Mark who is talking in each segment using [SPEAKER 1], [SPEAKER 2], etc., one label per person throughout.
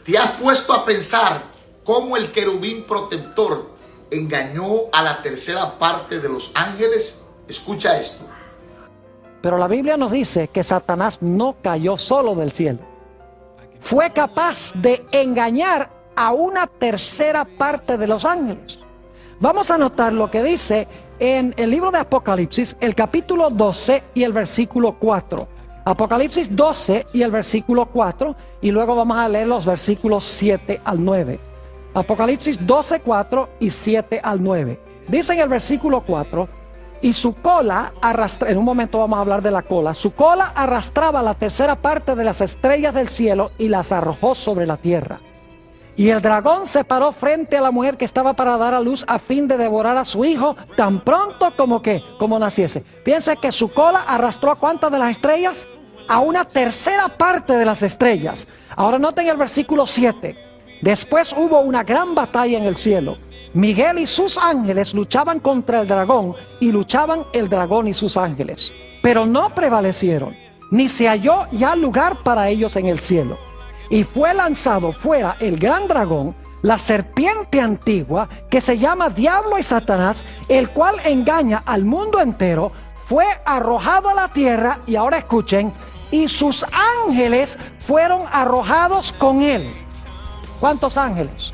[SPEAKER 1] ¿Te has puesto a pensar cómo el querubín protector engañó a la tercera parte de los ángeles? Escucha esto.
[SPEAKER 2] Pero la Biblia nos dice que Satanás no cayó solo del cielo. Fue capaz de engañar a una tercera parte de los ángeles. Vamos a notar lo que dice en el libro de Apocalipsis, el capítulo 12 y el versículo 4. Apocalipsis 12 y el versículo 4, y luego vamos a leer los versículos 7 al 9. Apocalipsis 12, 4 y 7 al 9. Dice en el versículo 4, y su cola arrastraba, en un momento vamos a hablar de la cola, su cola arrastraba la tercera parte de las estrellas del cielo y las arrojó sobre la tierra. Y el dragón se paró frente a la mujer que estaba para dar a luz a fin de devorar a su hijo tan pronto como naciese. Piensa que su cola arrastró a ¿cuántas de las estrellas? A una tercera parte de las estrellas. Ahora noten el versículo 7. Después hubo una gran batalla en el cielo. Miguel y sus ángeles luchaban contra el dragón, y luchaban el dragón y sus ángeles. Pero no prevalecieron, ni se halló ya lugar para ellos en el cielo. Y fue lanzado fuera el gran dragón, la serpiente antigua, que se llama Diablo y Satanás, el cual engaña al mundo entero. Fue arrojado a la tierra, y ahora escuchen, y sus ángeles fueron arrojados con él. ¿Cuántos ángeles?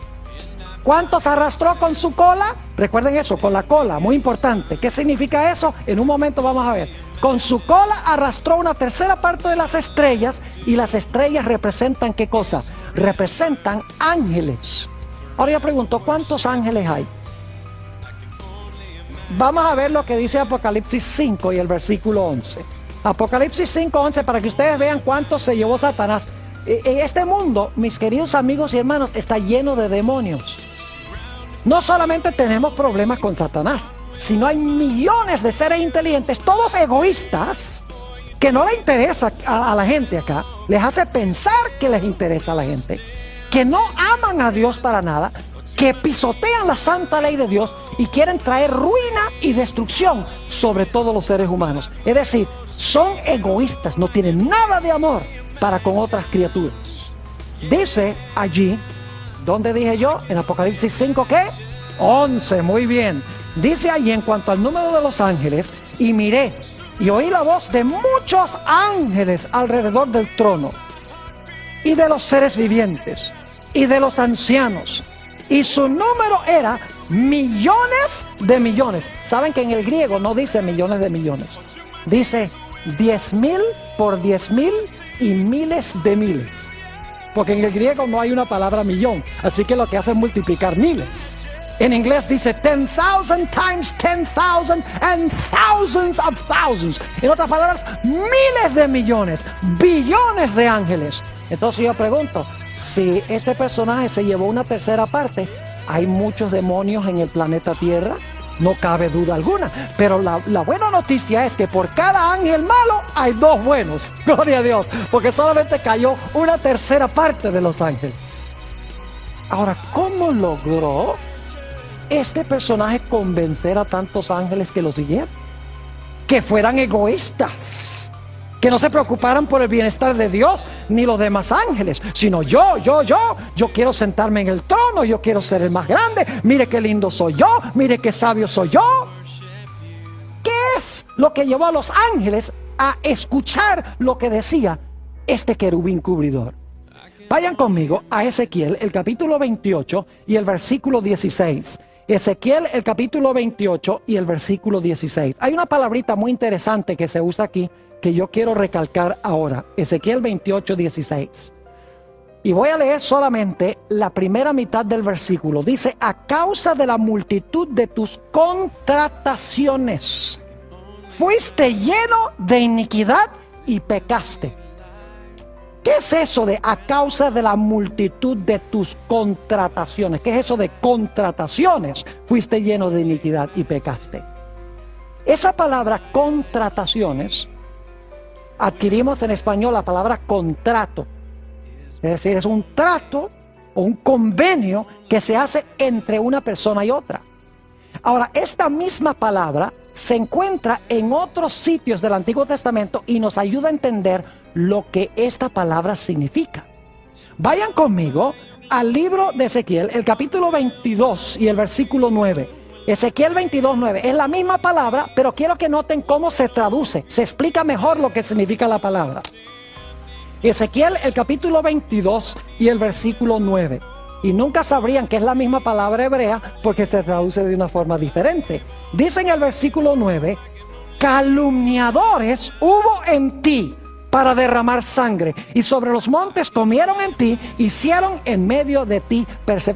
[SPEAKER 2] ¿Cuántos arrastró con su cola? Recuerden eso, con la cola, muy importante. ¿Qué significa eso? En un momento vamos a ver. Con su cola arrastró una tercera parte de las estrellas, y las estrellas representan ¿qué cosa? Representan ángeles. Ahora yo pregunto, ¿cuántos ángeles hay? Vamos a ver lo que dice Apocalipsis 5 y el versículo 11. Apocalipsis 5, 11, para que ustedes vean cuántos se llevó Satanás. En este mundo, mis queridos amigos y hermanos, está lleno de demonios. No solamente tenemos problemas con Satanás, sino hay millones de seres inteligentes, todos egoístas, que no le interesa a la gente acá, les hace pensar que les interesa a la gente, que no aman a Dios para nada, que pisotean la santa ley de Dios y quieren traer ruina y destrucción sobre todos los seres humanos. Es decir, son egoístas, no tienen nada de amor para con otras criaturas. Dice allí, ¿dónde dije yo? En Apocalipsis 5, ¿qué? 11, muy bien. Dice allí en cuanto al número de los ángeles, y miré y oí la voz de muchos ángeles alrededor del trono, y de los seres vivientes, y de los ancianos, y su número era millones de millones. Saben que en el griego no dice millones de millones, dice 10,000 por 10,000 y miles de miles, porque en el griego no hay una palabra millón, así que lo que hace es multiplicar miles. En inglés dice 10,000 times 10,000 and thousands of thousands. En otras palabras, miles de millones, billones de ángeles. Entonces yo pregunto, si este personaje se llevó una tercera parte, ¿hay muchos demonios en el planeta Tierra? No cabe duda alguna. Pero la buena noticia es que por cada ángel malo hay dos buenos. Gloria a Dios, porque solamente cayó una tercera parte de los ángeles. Ahora, ¿cómo logró este personaje convencer a tantos ángeles que lo siguieran? Que fueran egoístas, que no se preocuparan por el bienestar de Dios ni los demás ángeles, sino yo quiero sentarme en el trono, yo quiero ser el más grande, mire qué lindo soy yo, mire qué sabio soy yo. ¿Qué es lo que llevó a los ángeles a escuchar lo que decía este querubín cubridor? Vayan conmigo a Ezequiel, el capítulo 28 y el versículo 16. Ezequiel, el capítulo 28 y el versículo 16. Hay una palabrita muy interesante que se usa aquí, que yo quiero recalcar ahora. Ezequiel 28, 16. Y voy a leer solamente la primera mitad del versículo. Dice, a causa de la multitud de tus contrataciones, fuiste lleno de iniquidad y pecaste. ¿Qué es eso de a causa de la multitud de tus contrataciones? ¿Qué es eso de contrataciones? Fuiste lleno de iniquidad y pecaste. Esa palabra contrataciones, adquirimos en español la palabra contrato. Es decir, es un trato o un convenio que se hace entre una persona y otra. Ahora, esta misma palabra se encuentra en otros sitios del Antiguo Testamento y nos ayuda a entender lo que esta palabra significa. Vayan conmigo al libro de Ezequiel, el capítulo 22 y el versículo 9. Ezequiel 22, 9. Es la misma palabra, pero quiero que noten cómo se traduce. Se explica mejor lo que significa la palabra. Ezequiel, el capítulo 22 y el versículo 9. Y nunca sabrían que es la misma palabra hebrea porque se traduce de una forma diferente. Dice en el versículo 9, calumniadores hubo en ti para derramar sangre, y sobre los montes comieron en ti, hicieron en medio de ti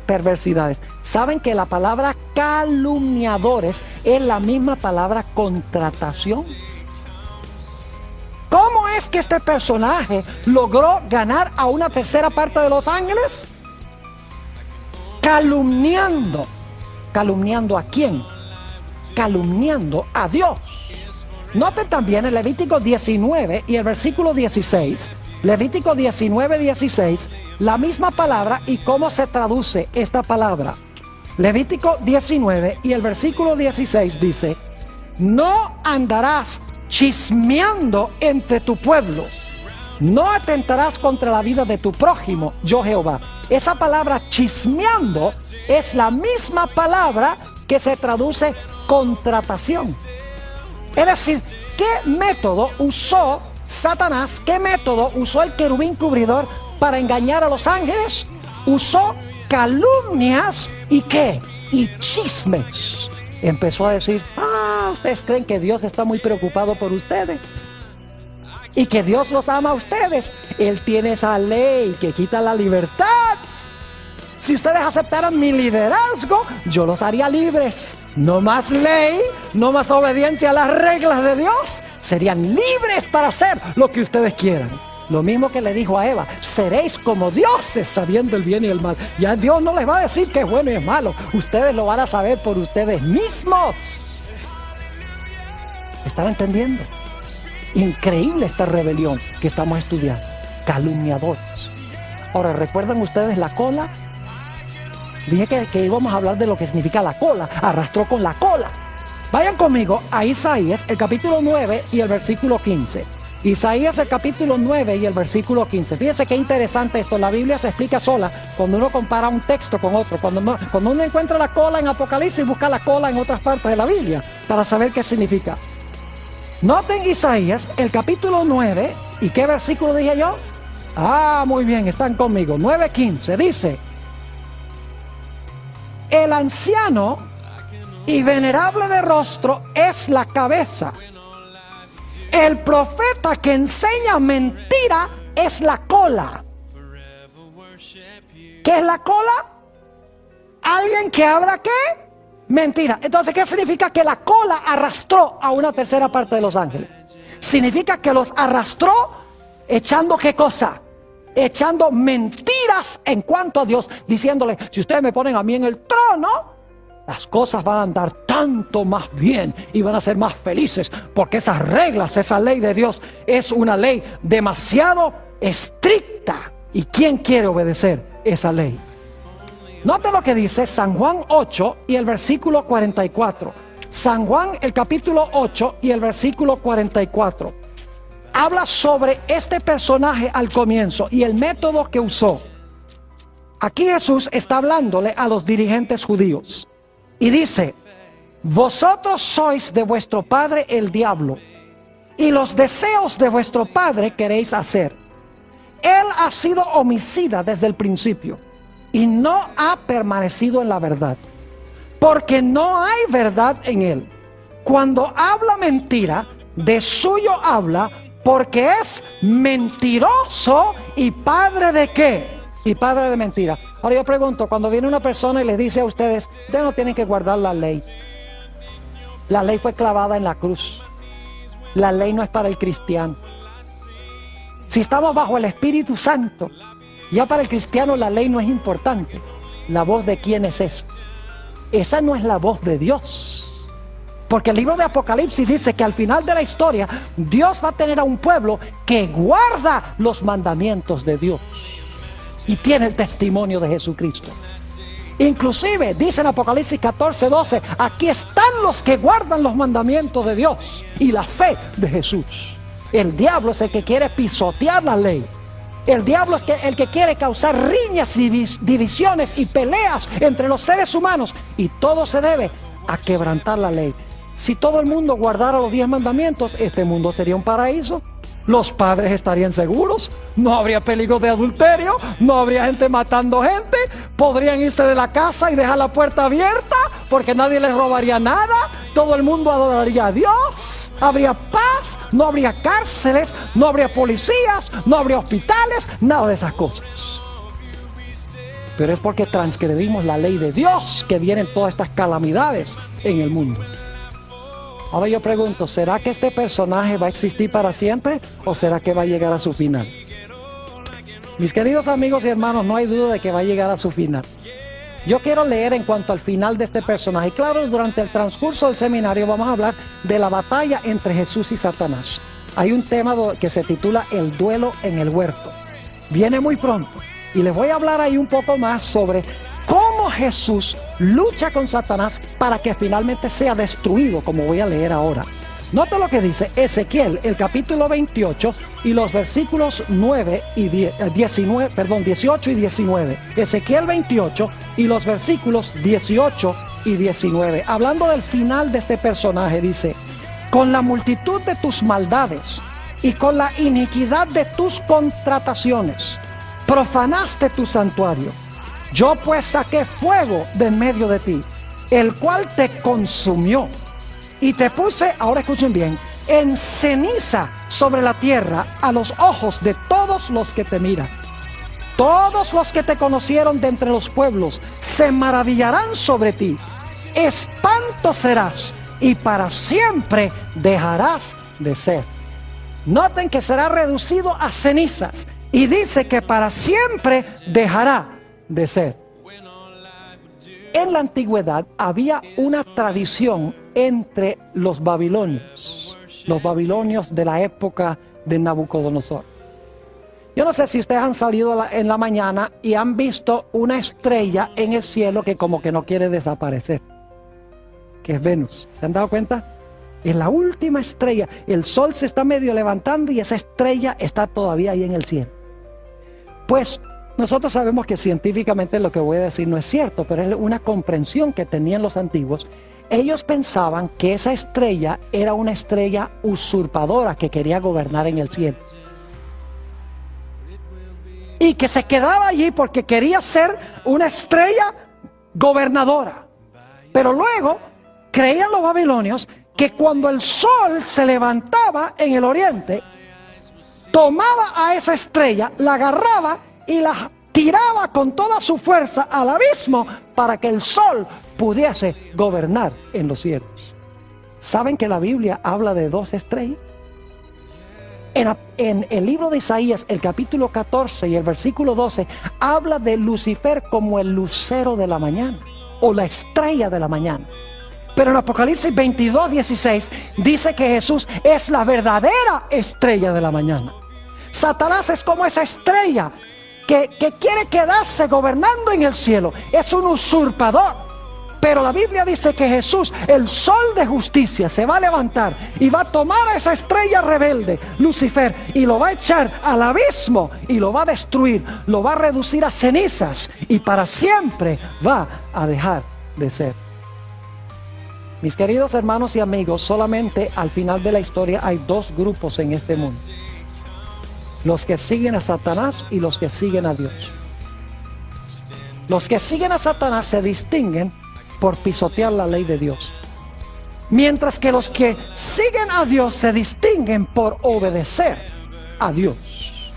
[SPEAKER 2] perversidades. ¿Saben que la palabra calumniadores es la misma palabra contratación? ¿Cómo es que este personaje logró ganar a una tercera parte de los ángeles? Calumniando. ¿Calumniando a quién? Calumniando a Dios. Noten también en Levítico 19 y el versículo 16, Levítico 19, 16, la misma palabra y cómo se traduce esta palabra. Levítico 19 y el versículo 16 dice, no andarás chismeando entre tu pueblo, no atentarás contra la vida de tu prójimo, yo Jehová. Esa palabra chismeando es la misma palabra que se traduce contratación. Es decir, ¿qué método usó Satanás? ¿Qué método usó el querubín cubridor para engañar a los ángeles? Usó calumnias y ¿qué? Y chismes. Empezó a decir, ustedes creen que Dios está muy preocupado por ustedes y que Dios los ama a ustedes. Él tiene esa ley que quita la libertad. Si ustedes aceptaran mi liderazgo, yo los haría libres. No más ley, no más obediencia a las reglas de Dios. Serían libres para hacer lo que ustedes quieran. Lo mismo que le dijo a Eva, seréis como dioses sabiendo el bien y el mal. Ya Dios no les va a decir que es bueno y es malo. Ustedes lo van a saber por ustedes mismos. ¿Están entendiendo? Increíble esta rebelión que estamos estudiando. Calumniadores. Ahora, ¿recuerdan ustedes la cola? Dije que íbamos a hablar de lo que significa la cola. Arrastró con la cola. Vayan conmigo a Isaías, el capítulo 9 y el versículo 15. Isaías, el capítulo 9 y el versículo 15. Fíjense qué interesante esto. La Biblia se explica sola cuando uno compara un texto con otro. Cuando uno encuentra la cola en Apocalipsis, busca la cola en otras partes de la Biblia para saber qué significa. Noten Isaías, el capítulo 9. ¿Y qué versículo dije yo? Muy bien, están conmigo. 9:15 dice: el anciano y venerable de rostro es la cabeza. El profeta que enseña mentira es la cola. ¿Qué es la cola? Alguien que habla ¿qué? Mentira. Entonces, ¿qué significa que la cola arrastró a una tercera parte de los ángeles? Significa que los arrastró echando ¿qué cosa? Echando mentiras en cuanto a Dios, diciéndole, si ustedes me ponen a mí en el trono, las cosas van a andar tanto más bien y van a ser más felices, porque esas reglas, esa ley de Dios es una ley demasiado estricta. ¿Y quién quiere obedecer esa ley? Note lo que dice San Juan 8 y el versículo 44. San Juan, el capítulo 8 y el versículo 44. Habla sobre este personaje al comienzo y el método que usó. Aquí Jesús está hablándole a los dirigentes judíos y dice: vosotros sois de vuestro padre el diablo, y los deseos de vuestro padre queréis hacer. Él ha sido homicida desde el principio y no ha permanecido en la verdad, porque no hay verdad en él. Cuando habla mentira, de suyo habla, porque es mentiroso y padre de ¿qué? Y padre de mentira. Ahora yo pregunto, cuando viene una persona y les dice a ustedes, ustedes no tienen que guardar la ley. La ley fue clavada en la cruz. La ley no es para el cristiano. Si estamos bajo el Espíritu Santo, ya para el cristiano la ley no es importante. ¿La voz de quién es esa? Esa no es la voz de Dios. Porque el libro de Apocalipsis dice que al final de la historia, Dios va a tener a un pueblo que guarda los mandamientos de Dios y tiene el testimonio de Jesucristo. Inclusive dice en Apocalipsis 14:12, aquí están los que guardan los mandamientos de Dios y la fe de Jesús. El diablo es el que quiere pisotear la ley. El diablo es el que quiere causar riñas, divisiones y peleas entre los seres humanos. Y todo se debe a quebrantar la ley. Si todo el mundo guardara los 10 mandamientos, este mundo sería un paraíso. Los padres estarían seguros, no habría peligro de adulterio, no habría gente matando gente, podrían irse de la casa y dejar la puerta abierta porque nadie les robaría nada, todo el mundo adoraría a Dios, habría paz, no habría cárceles, no habría policías, no habría hospitales, nada de esas cosas. Pero es porque transgredimos la ley de Dios que vienen todas estas calamidades en el mundo. Ahora yo pregunto, ¿será que este personaje va a existir para siempre o será que va a llegar a su final? Mis queridos amigos y hermanos, no hay duda de que va a llegar a su final. Yo quiero leer en cuanto al final de este personaje. Y claro, durante el transcurso del seminario vamos a hablar de la batalla entre Jesús y Satanás. Hay un tema que se titula El duelo en el huerto. Viene muy pronto y les voy a hablar ahí un poco más sobre cómo Jesús lucha con Satanás para que finalmente sea destruido, como voy a leer ahora. Note lo que dice Ezequiel, el capítulo 28 y los versículos 18 y 19. Ezequiel 28 y los versículos 18 y 19. Hablando del final de este personaje, dice: con la multitud de tus maldades y con la iniquidad de tus contrataciones, profanaste tu santuario. Yo pues saqué fuego de en medio de ti, el cual te consumió. Y te puse, ahora escuchen bien, en ceniza sobre la tierra a los ojos de todos los que te miran. Todos los que te conocieron de entre los pueblos se maravillarán sobre ti. Espanto serás y para siempre dejarás de ser. Noten que será reducido a cenizas y dice que para siempre dejará de ser. En la antigüedad había una tradición entre los babilonios de la época de Nabucodonosor. Yo no sé si ustedes han salido en la mañana y han visto una estrella en el cielo que como que no quiere desaparecer, que es Venus. ¿Se han dado cuenta? Es la última estrella. El sol se está medio levantando y esa estrella está todavía ahí en el cielo. Pues nosotros sabemos que científicamente lo que voy a decir no es cierto, pero es una comprensión que tenían los antiguos. Ellos pensaban que esa estrella era una estrella usurpadora que quería gobernar en el cielo. Y que se quedaba allí porque quería ser una estrella gobernadora. Pero luego creían los babilonios que cuando el sol se levantaba en el oriente, tomaba a esa estrella, la agarraba y la tiraba con toda su fuerza al abismo para que el sol pudiese gobernar en los cielos. ¿Saben que la Biblia habla de 2 estrellas? En el libro de Isaías, el capítulo 14 y el versículo 12, habla de Lucifer como el lucero de la mañana o la estrella de la mañana. Pero en Apocalipsis 22, 16 dice que Jesús es la verdadera estrella de la mañana. Satanás es como esa estrella que quiere quedarse gobernando en el cielo. Es un usurpador. Pero la Biblia dice que Jesús, el sol de justicia, se va a levantar y va a tomar a esa estrella rebelde, Lucifer, y lo va a echar al abismo y lo va a destruir, lo va a reducir a cenizas y para siempre va a dejar de ser. Mis queridos hermanos y amigos, solamente al final de la historia hay 2 grupos en este mundo: los que siguen a Satanás y los que siguen a Dios. Los que siguen a Satanás se distinguen por pisotear la ley de Dios, mientras que los que siguen a Dios se distinguen por obedecer a Dios.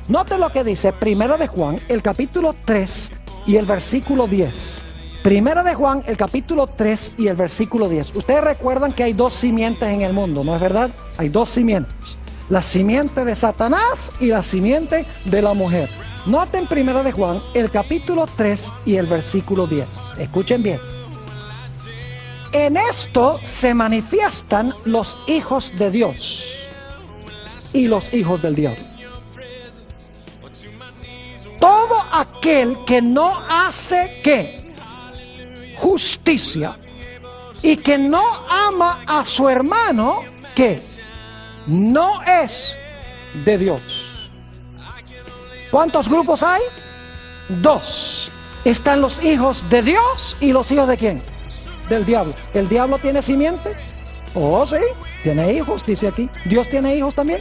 [SPEAKER 2] Note lo que dice Primera de Juan, el capítulo 3 y el versículo 10. Primera de Juan, el capítulo 3 y el versículo 10. Ustedes recuerdan que hay 2 simientes en el mundo, ¿no es verdad? Hay 2 simientes: la simiente de Satanás y la simiente de la mujer. Noten Primera de Juan, el capítulo 3 y el versículo 10. Escuchen bien. En esto se manifiestan los hijos de Dios y los hijos del diablo. Todo aquel que no hace ¿qué? Justicia y que no ama a su hermano, ¿qué? No es de Dios. ¿Cuántos grupos hay? 2. Están los hijos de Dios y los hijos de ¿quién? Del diablo. ¿El diablo tiene simiente? Oh, sí, tiene hijos, dice aquí. ¿Dios tiene hijos también?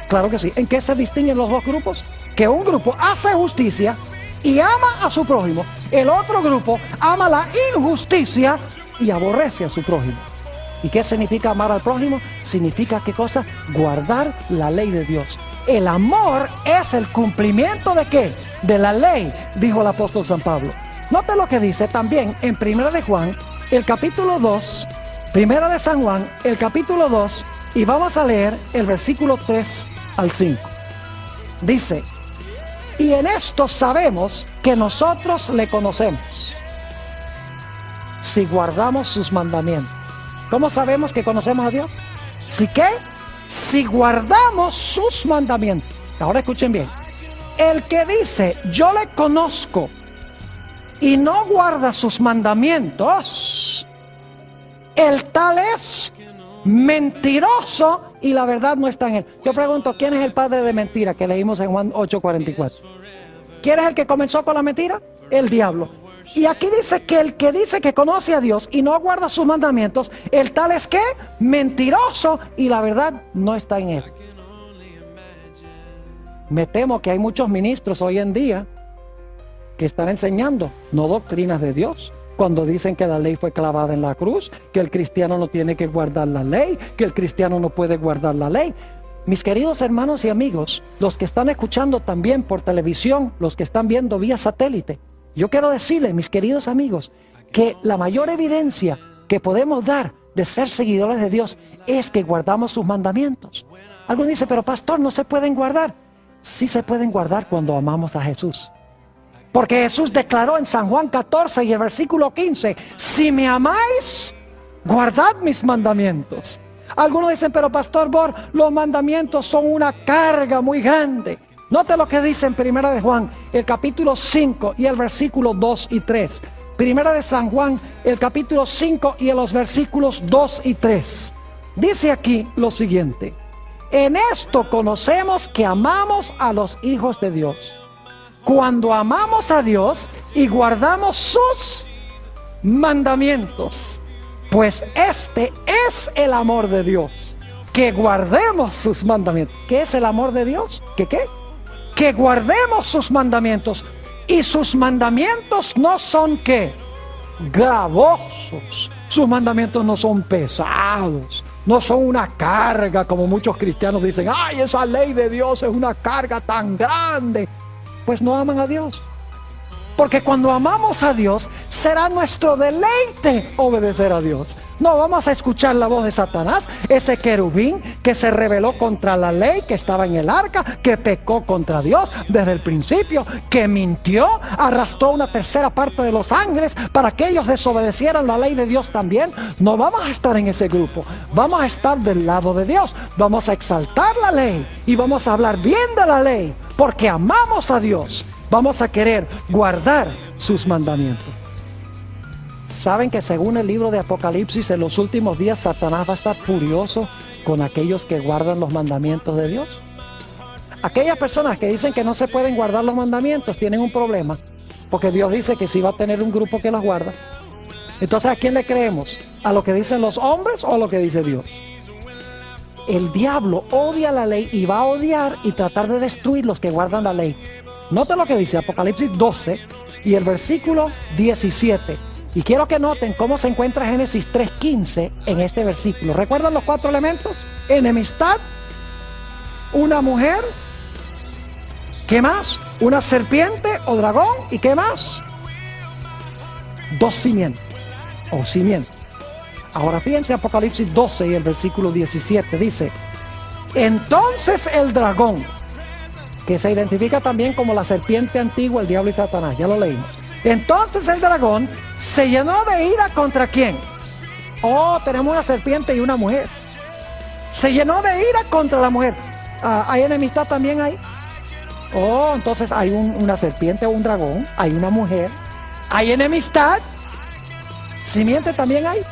[SPEAKER 2] Claro que sí. ¿En qué se distinguen los dos grupos? Que un grupo hace justicia y ama a su prójimo. El otro grupo ama la injusticia y aborrece a su prójimo. ¿Y qué significa amar al prójimo? Significa, ¿qué cosa? Guardar la ley de Dios. El amor es el cumplimiento ¿de qué? De la ley, dijo el apóstol San Pablo. Note lo que dice también en 1 de Juan, el capítulo 2, 1 de San Juan, el capítulo 2, y vamos a leer el versículo 3 al 5. Dice, y en esto sabemos que nosotros le conocemos, si guardamos sus mandamientos. ¿Cómo sabemos que conocemos a Dios? ¿Si qué? Si guardamos sus mandamientos. Ahora escuchen bien. El que dice, yo le conozco, y no guarda sus mandamientos, el tal es mentiroso y la verdad no está en él. Yo pregunto, ¿quién es el padre de mentira que leímos en Juan 8:44? ¿Quién es el que comenzó con la mentira? El diablo. Y aquí dice que el que dice que conoce a Dios y no guarda sus mandamientos, el tal es que mentiroso y la verdad no está en él. Me temo que hay muchos ministros hoy en día que están enseñando no doctrinas de Dios, cuando dicen que la ley fue clavada en la cruz, que el cristiano no tiene que guardar la ley, que el cristiano no puede guardar la ley. Mis queridos hermanos y amigos, los que están escuchando también por televisión, los que están viendo vía satélite, yo quiero decirles, mis queridos amigos, que la mayor evidencia que podemos dar de ser seguidores de Dios es que guardamos sus mandamientos. Algunos dicen, pero pastor, ¿no se pueden guardar? Sí se pueden guardar cuando amamos a Jesús. Porque Jesús declaró en San Juan 14 y el versículo 15, si me amáis, guardad mis mandamientos. Algunos dicen, pero pastor Bor, los mandamientos son una carga muy grande. Note lo que dice en 1 de Juan, el capítulo 5 y el versículo 2 y 3. 1 de San Juan, el capítulo 5 y los versículos 2 y 3. Dice aquí lo siguiente. En esto conocemos que amamos a los hijos de Dios, cuando amamos a Dios y guardamos sus mandamientos. Pues este es el amor de Dios, que guardemos sus mandamientos. ¿Qué es el amor de Dios? ¿Qué? Que guardemos sus mandamientos. Y sus mandamientos no son ¿qué? Gravosos. Sus mandamientos no son pesados, no son una carga como muchos cristianos dicen. ¡Ay, esa ley de Dios es una carga tan grande! Pues no aman a Dios. Porque cuando amamos a Dios, será nuestro deleite obedecer a Dios. No vamos a escuchar la voz de Satanás, ese querubín que se rebeló contra la ley, que estaba en el arca, que pecó contra Dios desde el principio, que mintió, arrastró una tercera parte de los ángeles para que ellos desobedecieran la ley de Dios también. No vamos a estar en ese grupo, vamos a estar del lado de Dios, vamos a exaltar la ley y vamos a hablar bien de la ley, porque amamos a Dios. Vamos a querer guardar sus mandamientos. ¿Saben que según el libro de Apocalipsis, en los últimos días Satanás va a estar furioso con aquellos que guardan los mandamientos de Dios? Aquellas personas que dicen que no se pueden guardar los mandamientos tienen un problema, porque Dios dice que sí va a tener un grupo que los guarda. Entonces, ¿a quién le creemos? ¿A lo que dicen los hombres o a lo que dice Dios? El diablo odia la ley y va a odiar y tratar de destruir los que guardan la ley. Noten lo que dice Apocalipsis 12 y el versículo 17. Y quiero que noten cómo se encuentra Génesis 3:15 en este versículo. ¿Recuerdan los 4 elementos? Enemistad, una mujer, ¿qué más? Una serpiente o dragón, ¿y qué más? 2 simientes o simientes. Ahora fíjense Apocalipsis 12 y el versículo 17 dice, entonces el dragón, que se identifica también como la serpiente antigua, el diablo y Satanás, ya lo leímos. Entonces el dragón se llenó de ira ¿contra quién? Oh, tenemos una serpiente y una mujer. Se llenó de ira contra la mujer. ¿Hay enemistad también ahí? Oh, entonces hay una serpiente o un dragón, hay una mujer, hay enemistad. ¿Simiente también hay?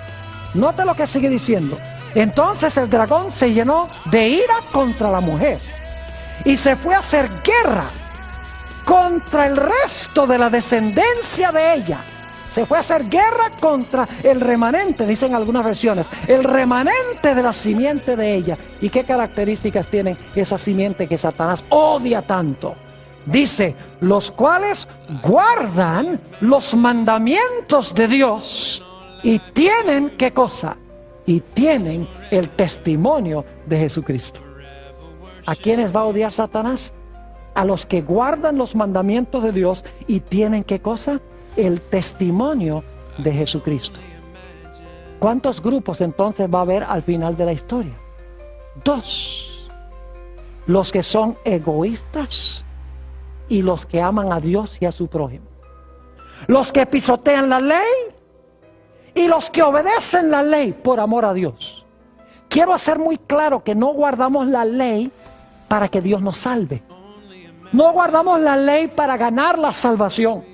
[SPEAKER 2] Note lo que sigue diciendo. Entonces el dragón se llenó de ira contra la mujer y se fue a hacer guerra contra el resto de la descendencia de ella. Se fue a hacer guerra contra el remanente, dicen algunas versiones, el remanente de la simiente de ella. ¿Y qué características tiene esa simiente que Satanás odia tanto? Dice, los cuales guardan los mandamientos de Dios y tienen, ¿qué cosa? Y tienen el testimonio de Jesucristo. ¿A quiénes va a odiar Satanás? A los que guardan los mandamientos de Dios y tienen, ¿qué cosa? El testimonio de Jesucristo. ¿Cuántos grupos entonces va a haber al final de la historia? 2. Los que son egoístas y los que aman a Dios y a su prójimo. Los que pisotean la ley y los que obedecen la ley por amor a Dios. Quiero hacer muy claro que no guardamos la ley para que Dios nos salve. No guardamos la ley para ganar la salvación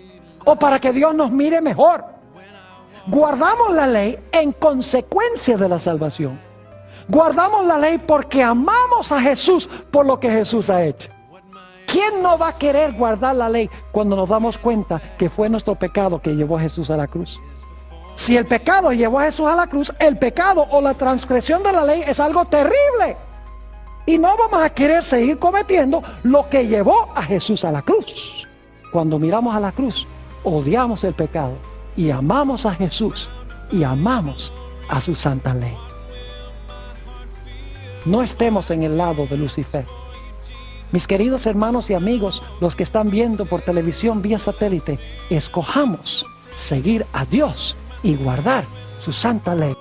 [SPEAKER 2] o para que Dios nos mire mejor. Guardamos la ley en consecuencia de la salvación. Guardamos la ley porque amamos a Jesús por lo que Jesús ha hecho. ¿Quién no va a querer guardar la ley cuando nos damos cuenta que fue nuestro pecado que llevó a Jesús a la cruz? Si el pecado llevó a Jesús a la cruz, el pecado o la transgresión de la ley es algo terrible. Y no vamos a querer seguir cometiendo lo que llevó a Jesús a la cruz. Cuando miramos a la cruz, odiamos el pecado y amamos a Jesús y amamos a su santa ley. No estemos en el lado de Lucifer. Mis queridos hermanos y amigos, los que están viendo por televisión vía satélite, escojamos seguir a Dios y guardar su santa ley.